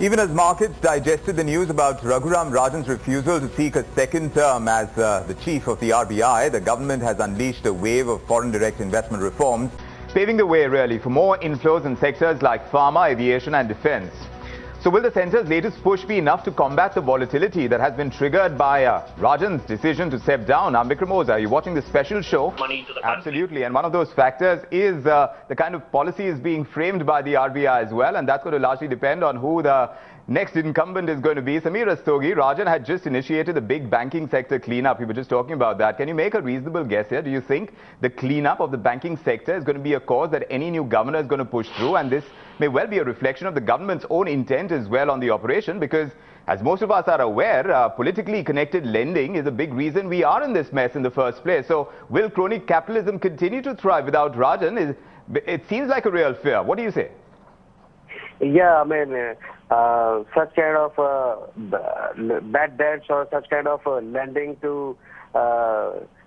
Even as markets digested the news about Raghuram Rajan's refusal to seek a second term as the chief of the RBI, the government has unleashed a wave of foreign direct investment reforms, paving the way really for more inflows in sectors like pharma, aviation and defense. So will the centre's latest push be enough to combat the volatility that has been triggered by Rajan's decision to step down? I'm Vikram Oza. Are you watching this special show? Absolutely. And one of those factors is the kind of policies being framed by the RBI as well. And that's going to largely depend on who the next incumbent is going to be. Samir Rastogi, Rajan had just initiated a big banking sector cleanup. We were just talking about that. Can you make a reasonable guess here? Do you think the cleanup of the banking sector is going to be a cause that any new governor is going to push through? And this may well be a reflection of the government's own intent as well on the operation, because as most of us are aware, politically connected lending is a big reason we are in this mess in the first place. So will crony capitalism continue to thrive without Rajan? It seems like a real fear. What do you say? Yeah, I mean, such kind of bad debts or such kind of lending to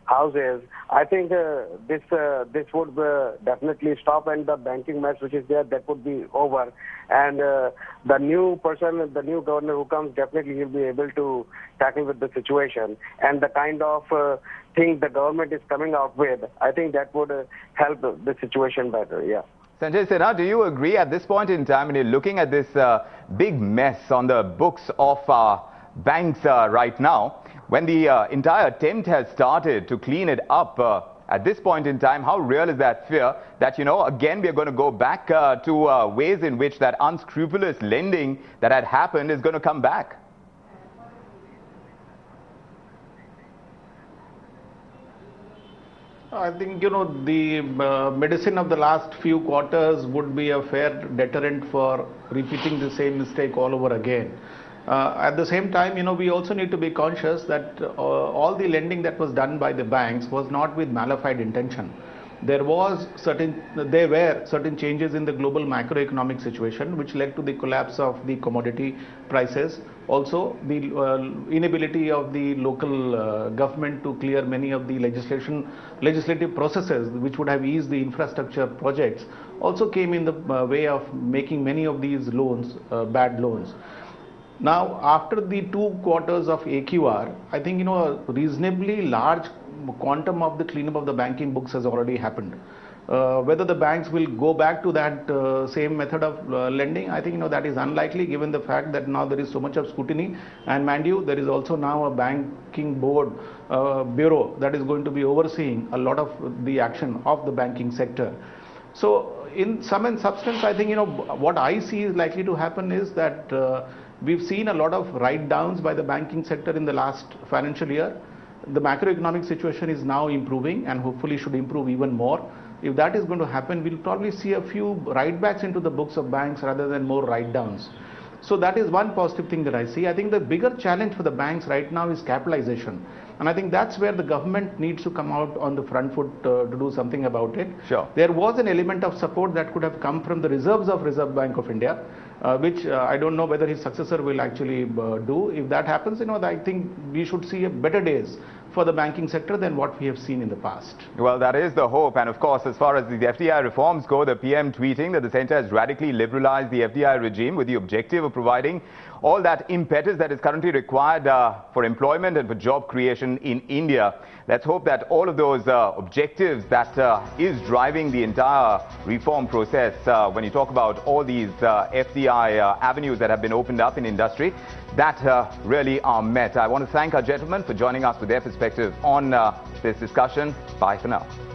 houses, I think this would definitely stop, and the banking mess which is there, that would be over. And the new person, the new governor who comes, definitely he'll be able to tackle with the situation. And the kind of thing the government is coming out with, I think that would help the situation better, yeah. Sanjay Sinha, do you agree at this point in time when you're looking at this big mess on the books of banks right now, when the entire attempt has started to clean it up at this point in time, how real is that fear that, you know, again, we are going to go back to ways in which that unscrupulous lending that had happened is going to come back? I think, you know, the medicine of the last few quarters would be a fair deterrent for repeating the same mistake all over again. At the same time, you know, we also need to be conscious that all the lending that was done by the banks was not with malified intention. There were certain changes in the global macroeconomic situation which led to the collapse of the commodity prices. Also, the inability of the local government to clear many of the legislative processes which would have eased the infrastructure projects also came in the way of making many of these loans bad loans. Now, after the 2 quarters of AQR, I think, you know, a reasonably large quantum of the cleanup of the banking books has already happened. Whether the banks will go back to that same method of lending, I think, you know, that is unlikely, given the fact that now there is so much of scrutiny, and mind you, there is also now a banking board bureau that is going to be overseeing a lot of the action of the banking sector. So in sum and substance, I think, you know, what I see is likely to happen is that we've seen a lot of write-downs by the banking sector in the last financial year. The macroeconomic situation is now improving and hopefully should improve even more. If that is going to happen, we'll probably see a few write-backs into the books of banks rather than more write-downs. So that is one positive thing that I see. I think the bigger challenge for the banks right now is capitalization. And I think that's where the government needs to come out on the front foot to do something about it. Sure. There was an element of support that could have come from the reserves of Reserve Bank of India, which I don't know whether his successor will actually do. If that happens, you know, I think we should see better days for the banking sector than what we have seen in the past. Well, that is the hope. And of course, as far as the FDI reforms go, the PM tweeting that the centre has radically liberalized the FDI regime with the objective of providing all that impetus that is currently required for employment and for job creation in India. Let's hope that all of those objectives that is driving the entire reform process, when you talk about all these FDI avenues that have been opened up in industry, that really are met. I want to thank our gentlemen for joining us with their perspective on this discussion. Bye for now.